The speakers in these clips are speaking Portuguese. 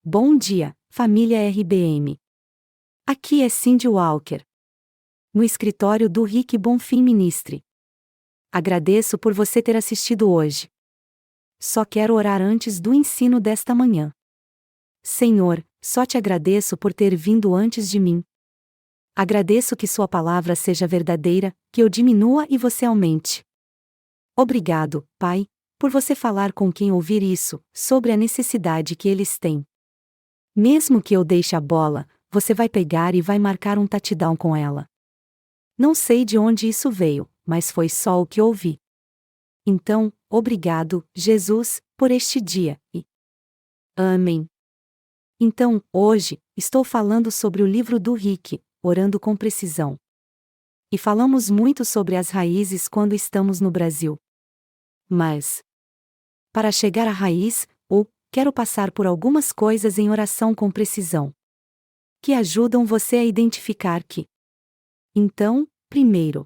Bom dia, família RBM. Aqui é Cindy Walker, no escritório do Rick Bonfim Ministry. Agradeço por você ter assistido hoje. Só quero orar antes do ensino desta manhã. Senhor, só te agradeço por ter vindo antes de mim. Agradeço que sua palavra seja verdadeira, que eu diminua e você aumente. Obrigado, Pai, por você falar com quem ouvir isso, sobre a necessidade que eles têm. Mesmo que eu deixe a bola, você vai pegar e vai marcar um touchdown com ela. Não sei de onde isso veio, mas foi só o que ouvi. Então, obrigado, Jesus, por este dia, e amém. Então, hoje, estou falando sobre o livro do Rick, Orando com Precisão. E falamos muito sobre as raízes quando estamos no Brasil. Mas, para chegar à raiz, quero passar por algumas coisas em oração com precisão, que ajudam você a identificar que. Então, primeiro,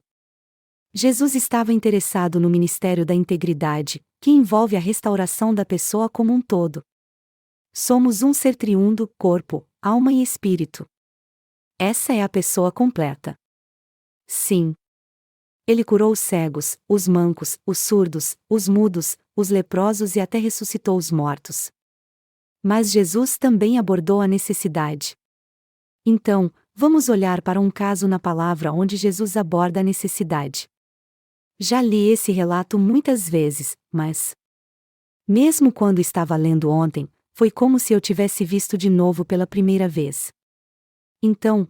Jesus estava interessado no ministério da integridade, que envolve a restauração da pessoa como um todo. Somos um ser triundo, corpo, alma e espírito. Essa é a pessoa completa. Sim. Ele curou os cegos, os mancos, os surdos, os mudos, os leprosos e até ressuscitou os mortos. Mas Jesus também abordou a necessidade. Então, vamos olhar para um caso na palavra onde Jesus aborda a necessidade. Já li esse relato muitas vezes, mas, mesmo quando estava lendo ontem, foi como se eu tivesse visto de novo pela primeira vez. Então,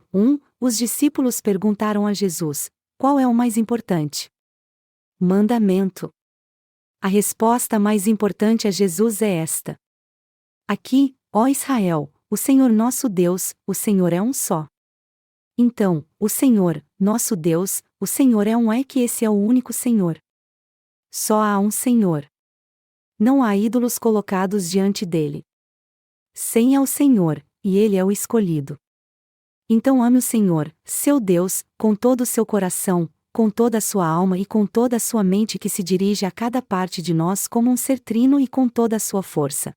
os discípulos perguntaram a Jesus: qual é o mais importante? Mandamento. A resposta mais importante a Jesus é esta: Aqui, ó Israel, o Senhor nosso Deus, o Senhor é um só. Então, o Senhor, nosso Deus, o Senhor é que esse é o único Senhor. Só há um Senhor. Não há ídolos colocados diante dele. Sem é o Senhor, e ele é o escolhido. Então ame o Senhor, seu Deus, com todo o seu coração, com toda a sua alma e com toda a sua mente, que se dirige a cada parte de nós como um ser trino e com toda a sua força.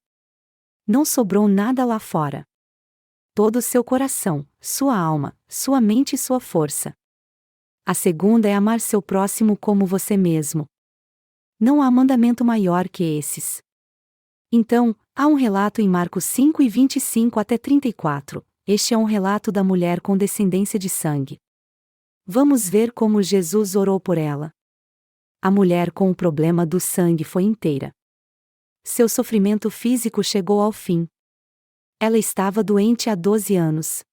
Não sobrou nada lá fora. Todo o seu coração, sua alma, sua mente e sua força. A segunda é amar seu próximo como você mesmo. Não há mandamento maior que esses. Então, há um relato em Marcos 5 e 25 até 34. Este é um relato da mulher com descendência de sangue. Vamos ver como Jesus orou por ela. A mulher com o problema do sangue foi inteira. Seu sofrimento físico chegou ao fim. Ela estava doente há 12 anos.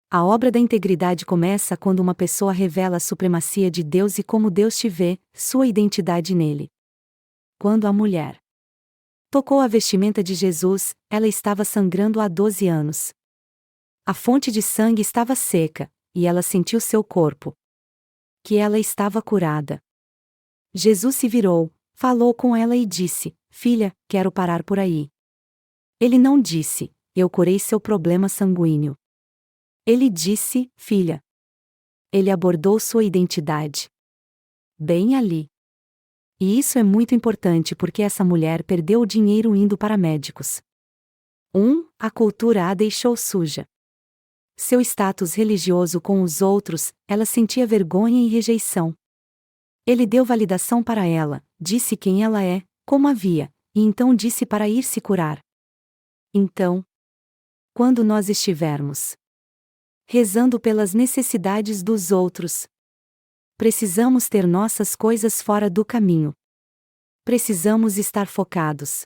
A obra da integridade começa quando uma pessoa revela a supremacia de Deus e como Deus te vê, sua identidade nele. Quando a mulher tocou a vestimenta de Jesus, ela estava sangrando há 12 anos. A fonte de sangue estava seca, e ela sentiu seu corpo. Que ela estava curada. Jesus se virou, falou com ela e disse: Filha, quero parar por aí. Ele não disse: Eu curei seu problema sanguíneo. Ele disse: Filha. Ele abordou sua identidade. Bem ali. E isso é muito importante porque essa mulher perdeu o dinheiro indo para médicos. A cultura a deixou suja. Seu status religioso com os outros, ela sentia vergonha e rejeição. Ele deu validação para ela, disse quem ela é, como havia, e então disse para ir se curar. Então, quando nós estivermos rezando pelas necessidades dos outros, precisamos ter nossas coisas fora do caminho. Precisamos estar focados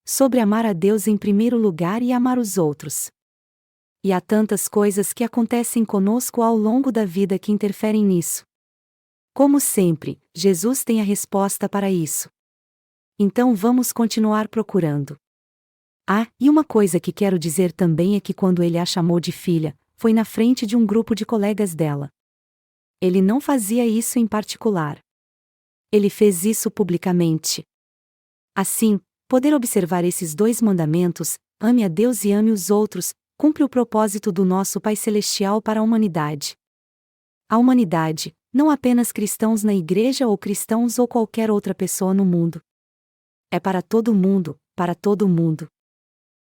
sobre amar a Deus em primeiro lugar e amar os outros. E há tantas coisas que acontecem conosco ao longo da vida que interferem nisso. Como sempre, Jesus tem a resposta para isso. Então vamos continuar procurando. E uma coisa que quero dizer também é que quando ele a chamou de filha, foi na frente de um grupo de colegas dela. Ele não fazia isso em particular. Ele fez isso publicamente. Assim, poder observar esses dois mandamentos, ame a Deus e ame os outros, cumpre o propósito do nosso Pai Celestial para a humanidade. A humanidade, não apenas cristãos na igreja ou cristãos ou qualquer outra pessoa no mundo. É para todo mundo, para todo mundo.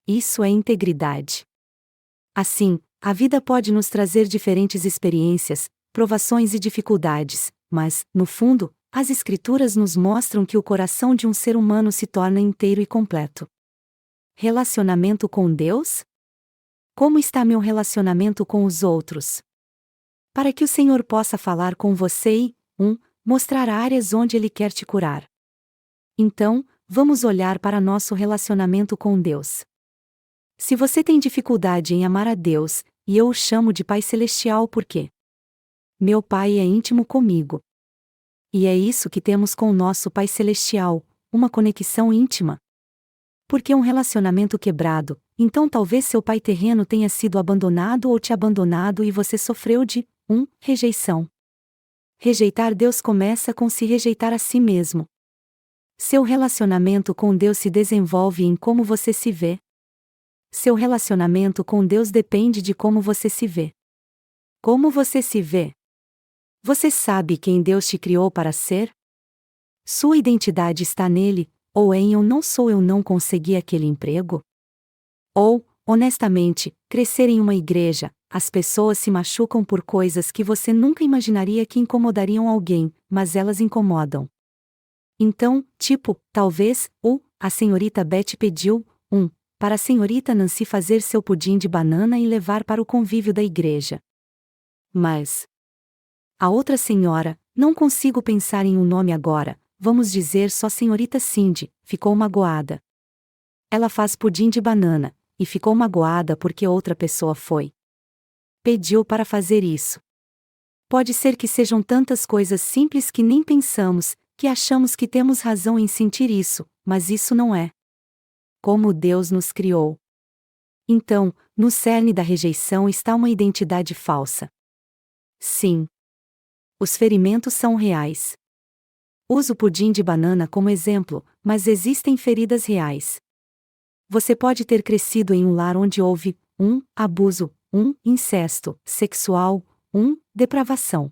Isso é integridade. Assim, a vida pode nos trazer diferentes experiências, provações e dificuldades, mas, no fundo, as Escrituras nos mostram que o coração de um ser humano se torna inteiro e completo. Relacionamento com Deus? Como está meu relacionamento com os outros? Para que o Senhor possa falar com você e, mostrar áreas onde Ele quer te curar. Então, vamos olhar para nosso relacionamento com Deus. Se você tem dificuldade em amar a Deus, e eu o chamo de Pai Celestial porque meu Pai é íntimo comigo. E é isso que temos com o nosso Pai Celestial, uma conexão íntima. Porque um relacionamento quebrado, então talvez seu pai terreno tenha sido abandonado ou te abandonado e você sofreu de rejeição. Rejeitar Deus começa com se rejeitar a si mesmo. Seu relacionamento com Deus se desenvolve em como você se vê. Seu relacionamento com Deus depende de como você se vê. Como você se vê? Você sabe quem Deus te criou para ser? Sua identidade está nele, ou em eu não consegui aquele emprego? Ou, honestamente, crescer em uma igreja, as pessoas se machucam por coisas que você nunca imaginaria que incomodariam alguém, mas elas incomodam. Então, talvez, a senhorita Betty pediu, para a senhorita Nancy fazer seu pudim de banana e levar para o convívio da igreja. Mas a outra senhora, não consigo pensar em um nome agora, vamos dizer só senhorita Cindy, ficou magoada. Ela faz pudim de banana, e ficou magoada porque outra pessoa pediu para fazer isso. Pode ser que sejam tantas coisas simples que nem pensamos, que achamos que temos razão em sentir isso, mas isso não é como Deus nos criou. Então, no cerne da rejeição está uma identidade falsa. Sim. Os ferimentos são reais. Uso o pudim de banana como exemplo, mas existem feridas reais. Você pode ter crescido em um lar onde houve abuso, incesto sexual, depravação.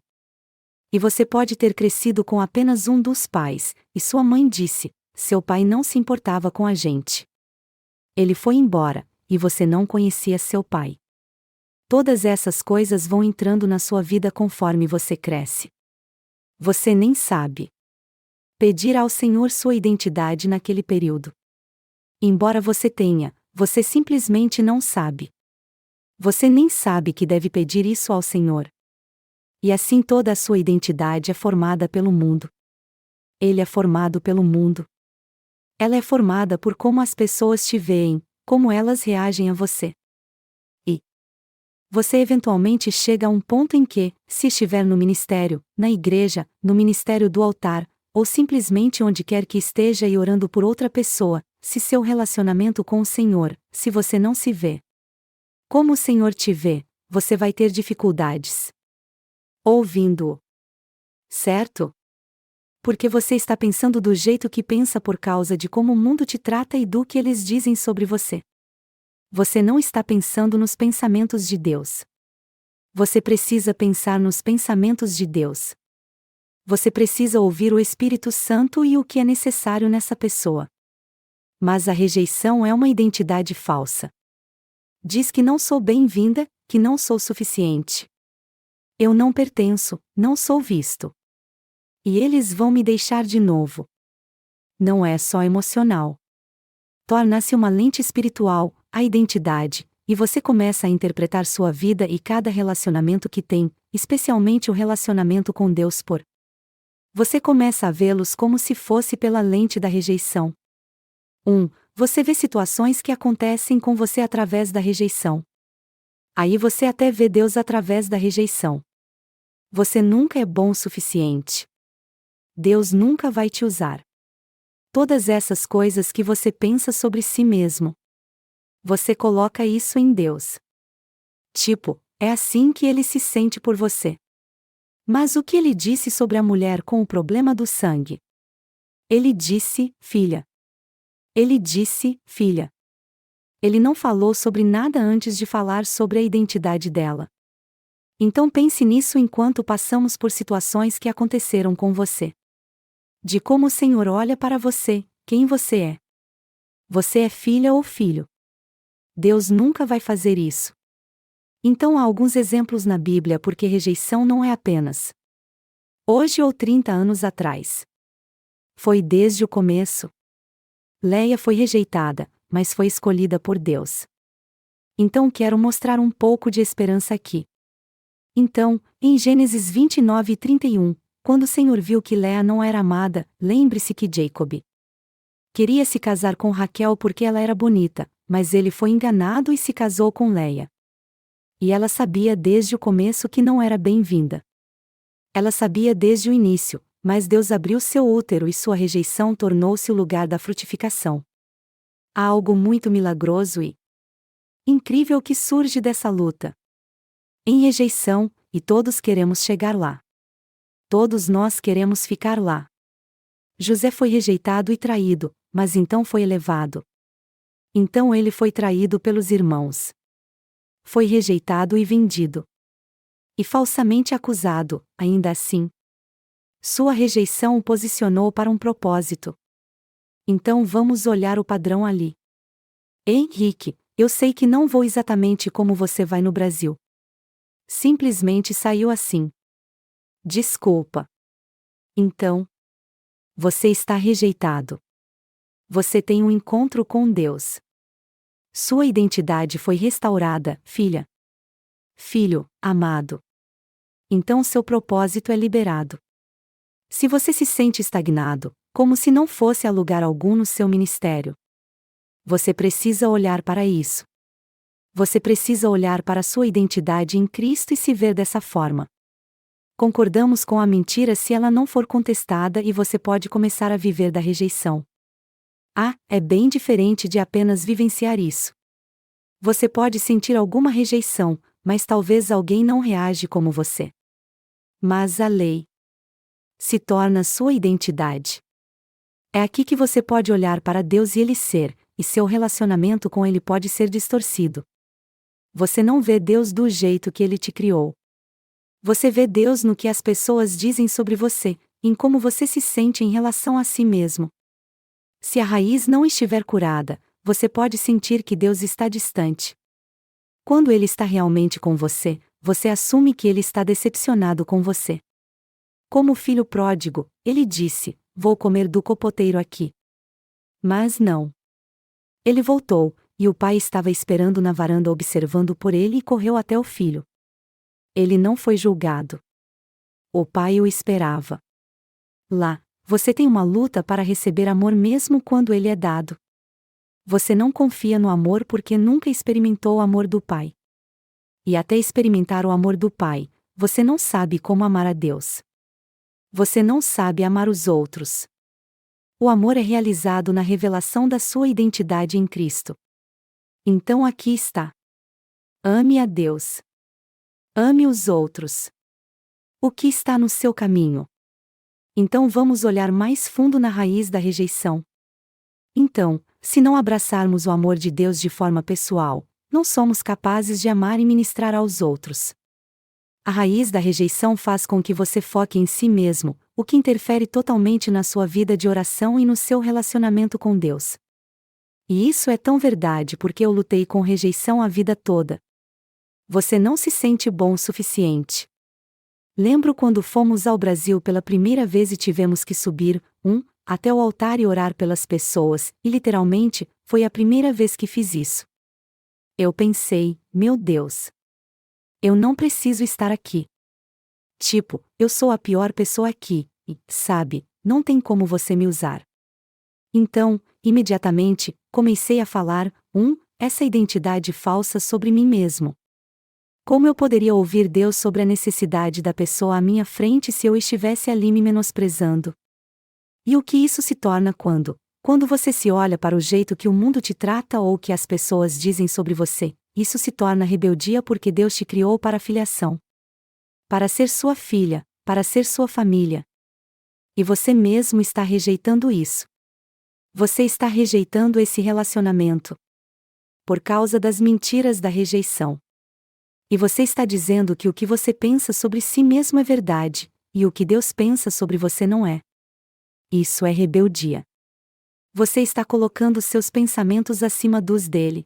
E você pode ter crescido com apenas um dos pais, e sua mãe disse: seu pai não se importava com a gente. Ele foi embora, e você não conhecia seu pai. Todas essas coisas vão entrando na sua vida conforme você cresce. Você nem sabe. Pedir ao Senhor sua identidade naquele período. Embora você tenha, você simplesmente não sabe. Você nem sabe que deve pedir isso ao Senhor. E assim toda a sua identidade é formada pelo mundo. Ele é formado pelo mundo. Ela é formada por como as pessoas te veem, como elas reagem a você. E você eventualmente chega a um ponto em que, se estiver no ministério, na igreja, no ministério do altar, ou simplesmente onde quer que esteja e orando por outra pessoa, se seu relacionamento com o Senhor, se você não se vê como o Senhor te vê, você vai ter dificuldades ouvindo-o. Certo? Porque você está pensando do jeito que pensa por causa de como o mundo te trata e do que eles dizem sobre você. Você não está pensando nos pensamentos de Deus. Você precisa pensar nos pensamentos de Deus. Você precisa ouvir o Espírito Santo e o que é necessário nessa pessoa. Mas a rejeição é uma identidade falsa. Diz que não sou bem-vinda, que não sou suficiente. Eu não pertenço, não sou visto. E eles vão me deixar de novo. Não é só emocional. Torna-se uma lente espiritual, a identidade, e você começa a interpretar sua vida e cada relacionamento que tem, especialmente o relacionamento com Deus por. Você começa a vê-los como se fosse pela lente da rejeição. Você vê situações que acontecem com você através da rejeição. Aí você até vê Deus através da rejeição. Você nunca é bom o suficiente. Deus nunca vai te usar. Todas essas coisas que você pensa sobre si mesmo. Você coloca isso em Deus. É assim que ele se sente por você. Mas o que ele disse sobre a mulher com o problema do sangue? Ele disse, filha. Ele disse, filha. Ele não falou sobre nada antes de falar sobre a identidade dela. Então pense nisso enquanto passamos por situações que aconteceram com você. De como o Senhor olha para você, quem você é. Você é filha ou filho? Deus nunca vai fazer isso. Então há alguns exemplos na Bíblia porque rejeição não é apenas hoje ou 30 anos atrás. Foi desde o começo. Leia foi rejeitada, mas foi escolhida por Deus. Então quero mostrar um pouco de esperança aqui. Então, em Gênesis 29:31, quando o Senhor viu que Léa não era amada, lembre-se que Jacob queria se casar com Raquel porque ela era bonita, mas ele foi enganado e se casou com Léia. E ela sabia desde o começo que não era bem-vinda. Ela sabia desde o início, mas Deus abriu seu útero e sua rejeição tornou-se o lugar da frutificação. Há algo muito milagroso e incrível que surge dessa luta. Em rejeição, e todos queremos chegar lá. Todos nós queremos ficar lá. José foi rejeitado e traído, mas então foi elevado. Então ele foi traído pelos irmãos. Foi rejeitado e vendido. E falsamente acusado, ainda assim. Sua rejeição o posicionou para um propósito. Então vamos olhar o padrão ali. Henrique, eu sei que não vou exatamente como você vai no Brasil. Simplesmente saiu assim. Desculpa. Então, você está rejeitado. Você tem um encontro com Deus. Sua identidade foi restaurada, filha. Filho, amado. Então seu propósito é liberado. Se você se sente estagnado, como se não fosse a lugar algum no seu ministério, você precisa olhar para isso. Você precisa olhar para sua identidade em Cristo e se ver dessa forma. Concordamos com a mentira se ela não for contestada e você pode começar a viver da rejeição. É bem diferente de apenas vivenciar isso. Você pode sentir alguma rejeição, mas talvez alguém não reage como você. Mas a lei se torna sua identidade. É aqui que você pode olhar para Deus e Ele ser, e seu relacionamento com Ele pode ser distorcido. Você não vê Deus do jeito que Ele te criou. Você vê Deus no que as pessoas dizem sobre você, em como você se sente em relação a si mesmo. Se a raiz não estiver curada, você pode sentir que Deus está distante. Quando Ele está realmente com você, você assume que Ele está decepcionado com você. Como o filho pródigo, ele disse: "Vou comer do copoteiro aqui." Mas não. Ele voltou, e o pai estava esperando na varanda observando por ele e correu até o filho. Ele não foi julgado. O pai o esperava. Lá, você tem uma luta para receber amor mesmo quando ele é dado. Você não confia no amor porque nunca experimentou o amor do pai. E até experimentar o amor do pai, você não sabe como amar a Deus. Você não sabe amar os outros. O amor é realizado na revelação da sua identidade em Cristo. Então aqui está. Ame a Deus. Ame os outros. O que está no seu caminho? Então vamos olhar mais fundo na raiz da rejeição. Então, se não abraçarmos o amor de Deus de forma pessoal, não somos capazes de amar e ministrar aos outros. A raiz da rejeição faz com que você foque em si mesmo, o que interfere totalmente na sua vida de oração e no seu relacionamento com Deus. E isso é tão verdade porque eu lutei com rejeição a vida toda. Você não se sente bom o suficiente. Lembro quando fomos ao Brasil pela primeira vez e tivemos que subir, até o altar e orar pelas pessoas, e literalmente, foi a primeira vez que fiz isso. Eu pensei, meu Deus. Eu não preciso estar aqui. Tipo, eu sou a pior pessoa aqui, e, sabe, não tem como você me usar. Então, imediatamente, comecei a falar, essa identidade falsa sobre mim mesmo. Como eu poderia ouvir Deus sobre a necessidade da pessoa à minha frente se eu estivesse ali me menosprezando? E o que isso se torna quando você se olha para o jeito que o mundo te trata ou o que as pessoas dizem sobre você, isso se torna rebeldia porque Deus te criou para a filiação. Para ser sua filha, para ser sua família. E você mesmo está rejeitando isso. Você está rejeitando esse relacionamento. Por causa das mentiras da rejeição. E você está dizendo que o que você pensa sobre si mesmo é verdade, e o que Deus pensa sobre você não é. Isso é rebeldia. Você está colocando seus pensamentos acima dos dele.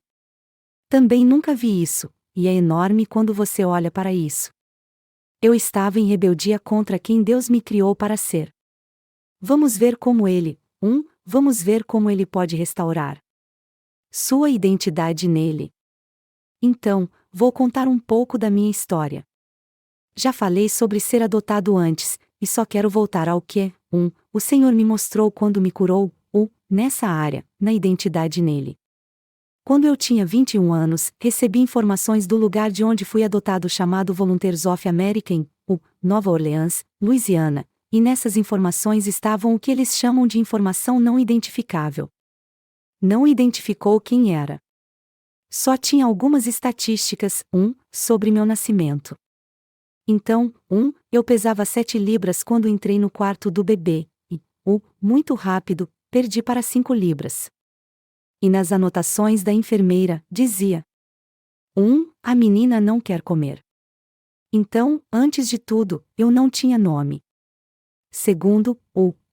Também nunca vi isso, e é enorme quando você olha para isso. Eu estava em rebeldia contra quem Deus me criou para ser. Vamos ver como vamos ver como ele pode restaurar sua identidade nele. Então, vou contar um pouco da minha história. Já falei sobre ser adotado antes, e só quero voltar ao que, o Senhor me mostrou quando me curou, nessa área, na identidade nele. Quando eu tinha 21 anos, recebi informações do lugar de onde fui adotado chamado Volunteers of America em, Nova Orleans, Louisiana, e nessas informações estavam o que eles chamam de informação não identificável. Não identificou quem era. Só tinha algumas estatísticas, sobre meu nascimento. Então, eu pesava 7 libras quando entrei no quarto do bebê, e, muito rápido, perdi para 5 libras. E nas anotações da enfermeira, dizia: a menina não quer comer. Então, antes de tudo, eu não tinha nome. Segundo,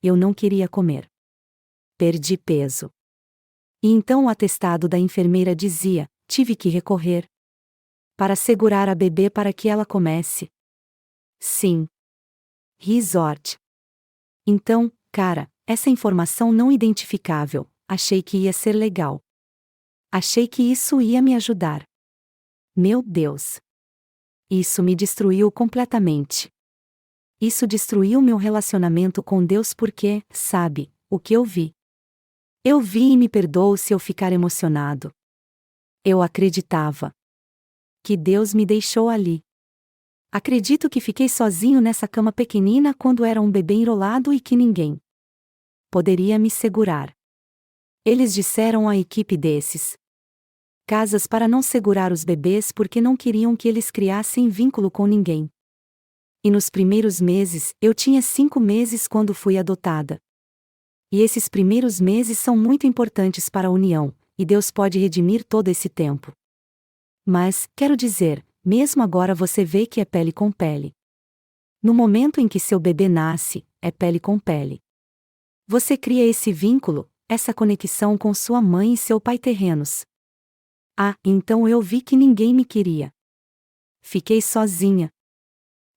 eu não queria comer. Perdi peso. E então o atestado da enfermeira dizia: tive que recorrer para segurar a bebê para que ela comece. Sim. Resort. Então, cara, essa informação não identificável, achei que ia ser legal. Achei que isso ia me ajudar. Meu Deus! Isso me destruiu completamente. Isso destruiu meu relacionamento com Deus porque, sabe, o que eu vi? Eu vi e me perdoou se eu ficar emocionado. Eu acreditava que Deus me deixou ali. Acredito que fiquei sozinho nessa cama pequenina quando era um bebê enrolado e que ninguém poderia me segurar. Eles disseram à equipe desses casas para não segurar os bebês porque não queriam que eles criassem vínculo com ninguém. E nos primeiros meses, eu tinha 5 meses quando fui adotada. E esses primeiros meses são muito importantes para a união, e Deus pode redimir todo esse tempo. Mas, quero dizer, mesmo agora você vê que é pele com pele. No momento em que seu bebê nasce, é pele com pele. Você cria esse vínculo, essa conexão com sua mãe e seu pai terrenos. Então eu vi que ninguém me queria. Fiquei sozinha.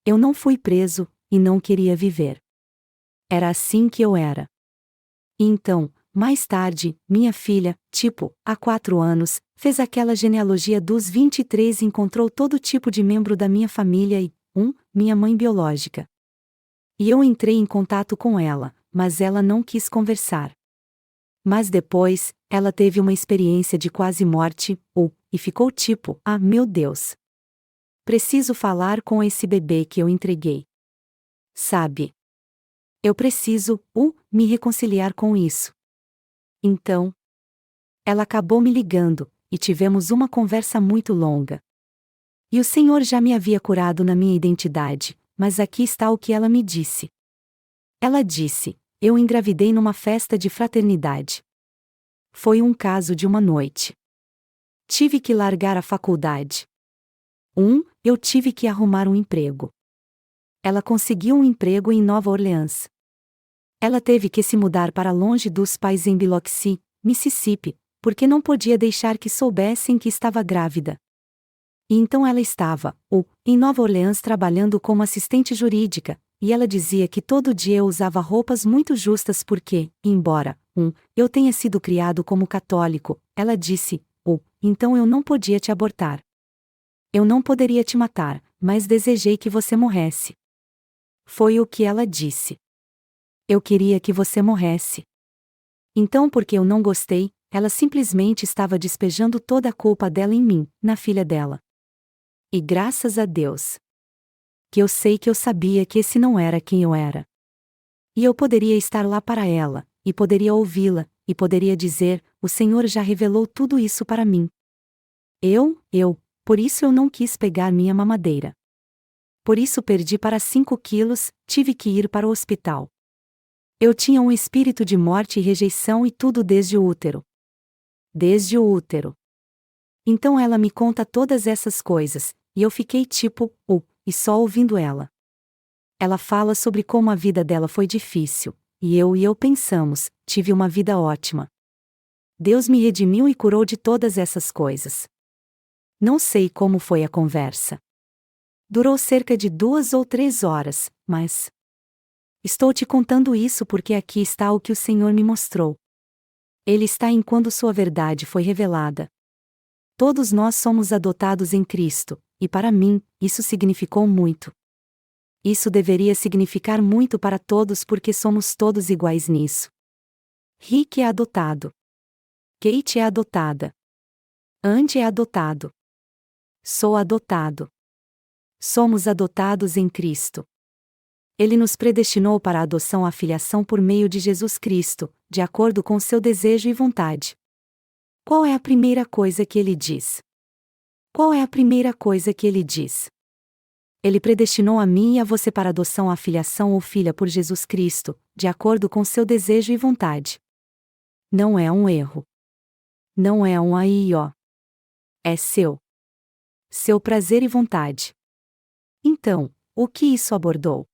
Eu não fui preso, e não queria viver. Era assim que eu era. E então, mais tarde, minha filha, há 4 anos, fez aquela genealogia dos 23 e encontrou todo tipo de membro da minha família e, minha mãe biológica. E eu entrei em contato com ela, mas ela não quis conversar. Mas depois, ela teve uma experiência de quase morte, e ficou meu Deus! Preciso falar com esse bebê que eu entreguei. Sabe? Eu preciso, me reconciliar com isso. Então, ela acabou me ligando, e tivemos uma conversa muito longa. E o Senhor já me havia curado na minha identidade, mas aqui está o que ela me disse. Ela disse: eu engravidei numa festa de fraternidade. Foi um caso de uma noite. Tive que largar a faculdade. Eu tive que arrumar um emprego. Ela conseguiu um emprego em Nova Orleans. Ela teve que se mudar para longe dos pais em Biloxi, Mississippi, porque não podia deixar que soubessem que estava grávida. E então ela estava, em Nova Orleans trabalhando como assistente jurídica, e ela dizia que todo dia eu usava roupas muito justas porque, embora, eu tenha sido criado como católico, ela disse, então eu não podia te abortar. Eu não poderia te matar, mas desejei que você morresse. Foi o que ela disse. Eu queria que você morresse. Então, porque eu não gostei, ela simplesmente estava despejando toda a culpa dela em mim, na filha dela. E graças a Deus, que eu sei que eu sabia que esse não era quem eu era. E eu poderia estar lá para ela, e poderia ouvi-la, e poderia dizer: o Senhor já revelou tudo isso para mim. Por isso eu não quis pegar minha mamadeira. Por isso perdi para 5 quilos, tive que ir para o hospital. Eu tinha um espírito de morte e rejeição e tudo desde o útero. Desde o útero. Então ela me conta todas essas coisas, e eu fiquei e só ouvindo ela. Ela fala sobre como a vida dela foi difícil, e eu pensamos, tive uma vida ótima. Deus me redimiu e curou de todas essas coisas. Não sei como foi a conversa. Durou cerca de 2 ou 3 horas, mas... Estou te contando isso porque aqui está o que o Senhor me mostrou. Ele está em quando sua verdade foi revelada. Todos nós somos adotados em Cristo, e para mim, isso significou muito. Isso deveria significar muito para todos porque somos todos iguais nisso. Rick é adotado. Kate é adotada. Andy é adotado. Sou adotado. Somos adotados em Cristo. Ele nos predestinou para a adoção à filiação por meio de Jesus Cristo, de acordo com seu desejo e vontade. Qual é a primeira coisa que ele diz? Qual é a primeira coisa que ele diz? Ele predestinou a mim e a você para adoção à filiação ou filha por Jesus Cristo, de acordo com seu desejo e vontade. Não é um erro. Não é um aí-ó. É seu. Seu prazer e vontade. Então, o que isso abordou?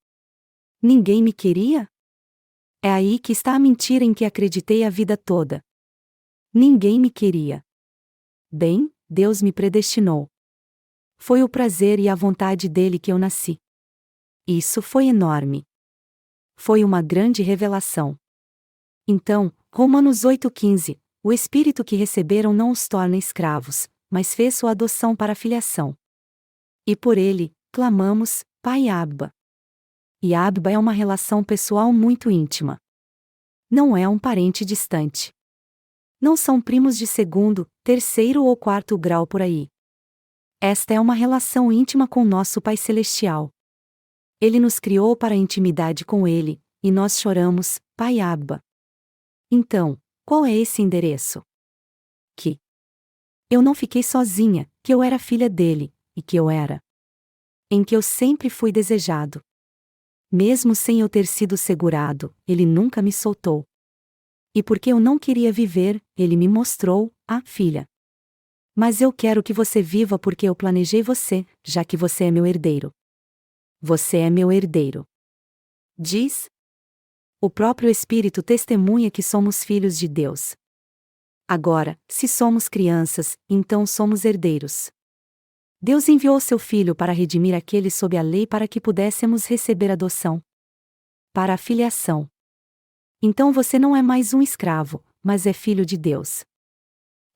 Ninguém me queria? É aí que está a mentira em que acreditei a vida toda. Ninguém me queria. Bem, Deus me predestinou. Foi o prazer e a vontade dele que eu nasci. Isso foi enorme. Foi uma grande revelação. Então, Romanos 8,15, o Espírito que receberam não os torna escravos, mas fez sua adoção para a filiação. E por ele, clamamos, Pai Abba. E Abba é uma relação pessoal muito íntima. Não é um parente distante. Não são primos de segundo, terceiro ou quarto grau por aí. Esta é uma relação íntima com nosso Pai Celestial. Ele nos criou para a intimidade com Ele, e nós choramos, Pai Abba. Então, qual é esse endereço? Que eu não fiquei sozinha, que eu era filha dele, e que eu era. Em que eu sempre fui desejado. Mesmo sem eu ter sido segurado, ele nunca me soltou. E porque eu não queria viver, ele me mostrou, filha. Mas eu quero que você viva porque eu planejei você, já que você é meu herdeiro. Você é meu herdeiro. Diz. O próprio Espírito testemunha que somos filhos de Deus. Agora, se somos crianças, então somos herdeiros. Deus enviou seu Filho para redimir aqueles sob a lei para que pudéssemos receber adoção. Para a filiação. Então você não é mais um escravo, mas é filho de Deus.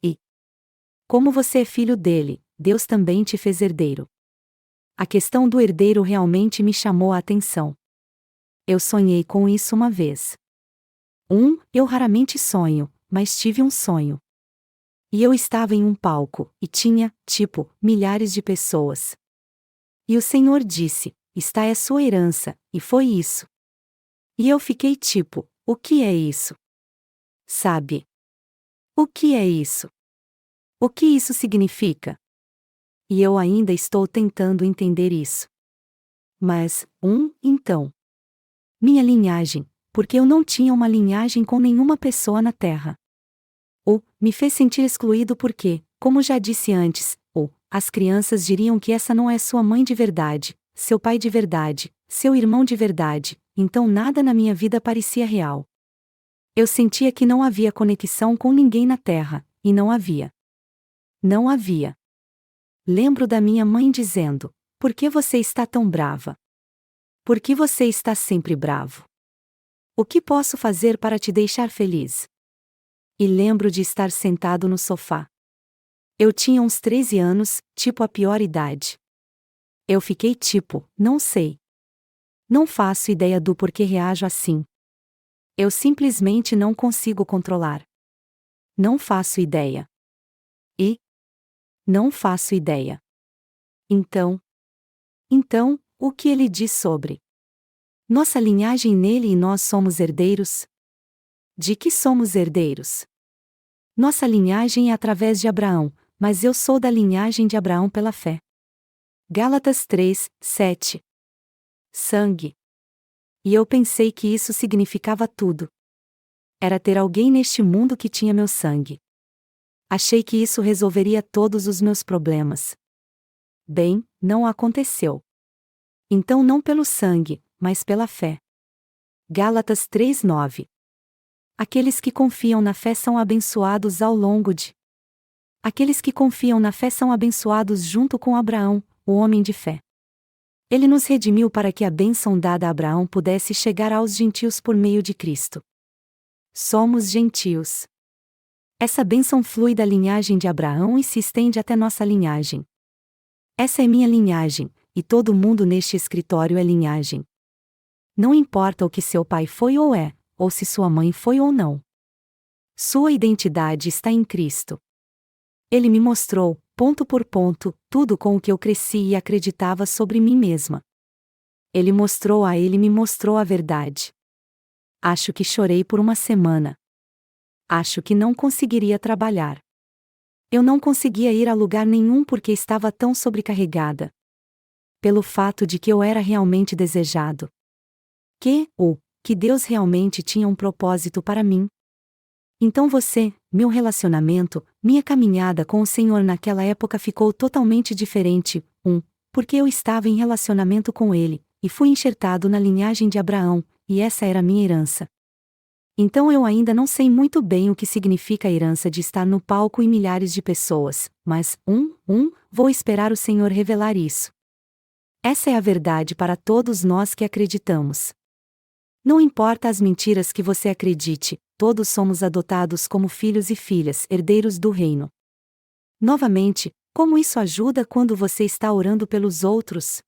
E, como você é filho dele, Deus também te fez herdeiro. A questão do herdeiro realmente me chamou a atenção. Eu sonhei com isso uma vez. Eu raramente sonho, mas tive um sonho. E eu estava em um palco, e tinha, milhares de pessoas. E o Senhor disse, esta é sua herança, e foi isso. E eu fiquei o que é isso? Sabe? O que é isso? O que isso significa? E eu ainda estou tentando entender isso. Mas, então. Minha linhagem, porque eu não tinha uma linhagem com nenhuma pessoa na Terra. Me fez sentir excluído porque, como já disse antes, as crianças diriam que essa não é sua mãe de verdade, seu pai de verdade, seu irmão de verdade, então nada na minha vida parecia real. Eu sentia que não havia conexão com ninguém na Terra, e não havia. Não havia. Lembro da minha mãe dizendo, por que você está tão brava? Por que você está sempre bravo? O que posso fazer para te deixar feliz? E lembro de estar sentado no sofá. Eu tinha uns 13 anos, a pior idade. Eu fiquei não sei. Não faço ideia do porquê reajo assim. Eu simplesmente não consigo controlar. Não faço ideia. E? Não faço ideia. Então, o que ele diz sobre nossa linhagem nele e nós somos herdeiros? De que somos herdeiros? Nossa linhagem é através de Abraão, mas eu sou da linhagem de Abraão pela fé. Gálatas 3:7. Sangue. E eu pensei que isso significava tudo. Era ter alguém neste mundo que tinha meu sangue. Achei que isso resolveria todos os meus problemas. Bem, não aconteceu. Então não pelo sangue, mas pela fé. Gálatas 3:9. Aqueles que confiam na fé são abençoados ao longo de Aqueles que confiam na fé são abençoados junto com Abraão, o homem de fé. Ele nos redimiu para que a bênção dada a Abraão pudesse chegar aos gentios por meio de Cristo. Somos gentios. Essa bênção flui da linhagem de Abraão e se estende até nossa linhagem. Essa é minha linhagem, e todo mundo neste escritório é linhagem. Não importa o que seu pai foi ou é, ou se sua mãe foi ou não. Sua identidade está em Cristo. Ele me mostrou, ponto por ponto, tudo com o que eu cresci e acreditava sobre mim mesma. Ele me mostrou a verdade. Acho que chorei por uma semana. Acho que não conseguiria trabalhar. Eu não conseguia ir a lugar nenhum porque estava tão sobrecarregada. Pelo fato de que eu era realmente desejado. Que Deus realmente tinha um propósito para mim. Então meu relacionamento, minha caminhada com o Senhor naquela época ficou totalmente diferente. Porque eu estava em relacionamento com Ele, e fui enxertado na linhagem de Abraão, e essa era minha herança. Então eu ainda não sei muito bem o que significa a herança de estar no palco e milhares de pessoas, mas, vou esperar o Senhor revelar isso. Essa é a verdade para todos nós que acreditamos. Não importa as mentiras que você acredite, todos somos adotados como filhos e filhas, herdeiros do reino. Novamente, como isso ajuda quando você está orando pelos outros?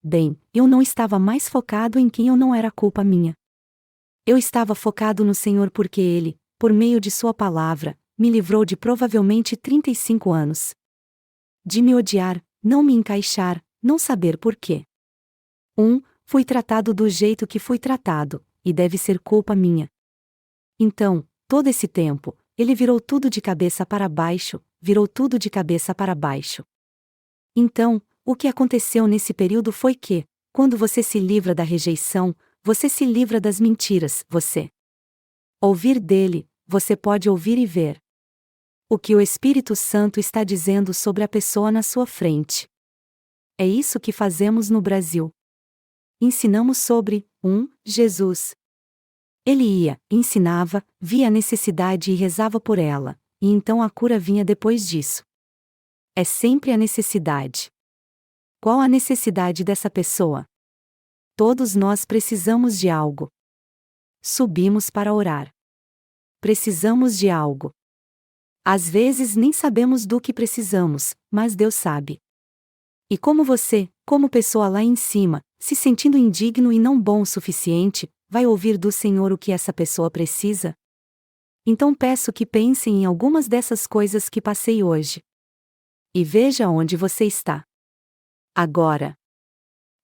Bem, eu não estava mais focado em quem eu não era culpa minha. Eu estava focado no Senhor porque Ele, por meio de Sua palavra, me livrou de provavelmente 35 anos. De me odiar, não me encaixar, não saber por quê. Fui tratado do jeito que fui tratado, e deve ser culpa minha. Então, todo esse tempo, Ele virou tudo de cabeça para baixo, virou tudo de cabeça para baixo. Então, o que aconteceu nesse período foi que, quando você se livra da rejeição, você se livra das mentiras, ouvir dele, você pode ouvir e ver. O que o Espírito Santo está dizendo sobre a pessoa na sua frente. É isso que fazemos no Brasil. Ensinamos sobre, Jesus. Ele ia, ensinava, via a necessidade e rezava por ela, e então a cura vinha depois disso. É sempre a necessidade. Qual a necessidade dessa pessoa? Todos nós precisamos de algo. Subimos para orar. Precisamos de algo. Às vezes nem sabemos do que precisamos, mas Deus sabe. E como você, como pessoa lá em cima, se sentindo indigno e não bom o suficiente, vai ouvir do Senhor o que essa pessoa precisa? Então peço que pensem em algumas dessas coisas que passei hoje. E veja onde você está. Agora.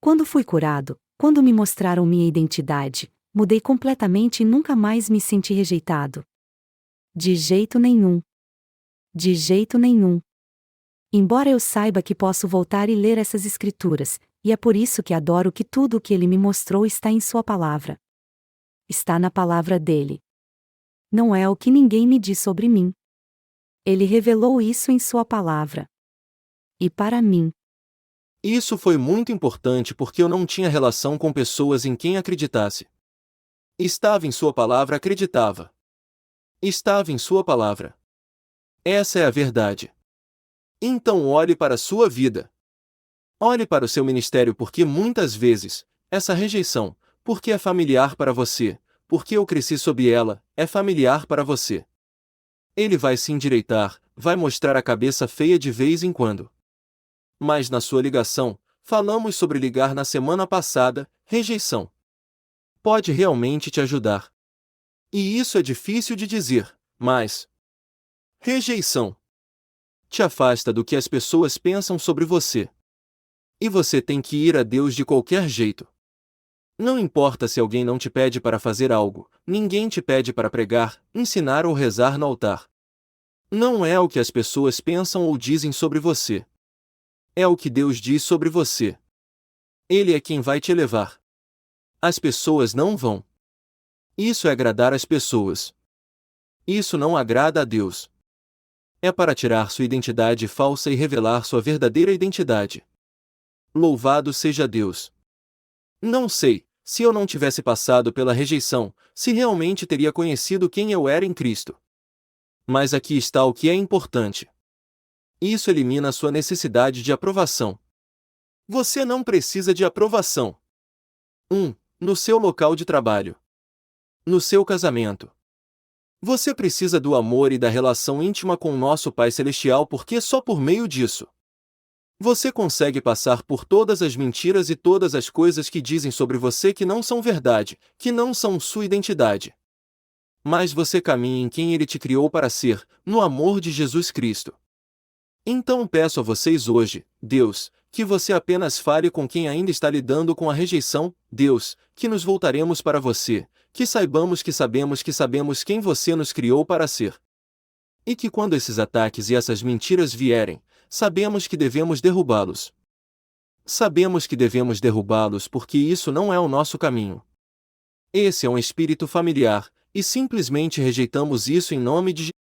Quando fui curado, quando me mostraram minha identidade, mudei completamente e nunca mais me senti rejeitado. De jeito nenhum. De jeito nenhum. Embora eu saiba que posso voltar e ler essas escrituras, e é por isso que adoro que tudo o que ele me mostrou está em sua palavra. Está na palavra dele. Não é o que ninguém me diz sobre mim. Ele revelou isso em sua palavra. E para mim. Isso foi muito importante porque eu não tinha relação com pessoas em quem acreditasse. Estava em sua palavra, acreditava. Estava em sua palavra. Essa é a verdade. Então olhe para a sua vida. Olhe para o seu ministério porque muitas vezes, essa rejeição, porque é familiar para você, porque eu cresci sob ela, é familiar para você. Ele vai se endireitar, vai mostrar a cabeça feia de vez em quando. Mas na sua ligação, falamos sobre ligar na semana passada, rejeição. Pode realmente te ajudar. E isso é difícil de dizer, mas rejeição te afasta do que as pessoas pensam sobre você. E você tem que ir a Deus de qualquer jeito. Não importa se alguém não te pede para fazer algo, ninguém te pede para pregar, ensinar ou rezar no altar. Não é o que as pessoas pensam ou dizem sobre você. É o que Deus diz sobre você. Ele é quem vai te levar. As pessoas não vão. Isso é agradar as pessoas. Isso não agrada a Deus. É para tirar sua identidade falsa e revelar sua verdadeira identidade. Louvado seja Deus. Não sei, se eu não tivesse passado pela rejeição, se realmente teria conhecido quem eu era em Cristo. Mas aqui está o que é importante. Isso elimina sua necessidade de aprovação. Você não precisa de aprovação. 1. No seu local de trabalho. No seu casamento. Você precisa do amor e da relação íntima com o nosso Pai Celestial porque só por meio disso você consegue passar por todas as mentiras e todas as coisas que dizem sobre você que não são verdade, que não são sua identidade. Mas você caminha em quem Ele te criou para ser, no amor de Jesus Cristo. Então peço a vocês hoje, Deus, que você apenas fale com quem ainda está lidando com a rejeição, Deus, que nos voltaremos para você, que saibamos que sabemos quem você nos criou para ser. E que quando esses ataques e essas mentiras vierem, sabemos que devemos derrubá-los. Sabemos que devemos derrubá-los porque isso não é o nosso caminho. Esse é um espírito familiar, e simplesmente rejeitamos isso em nome de Jesus.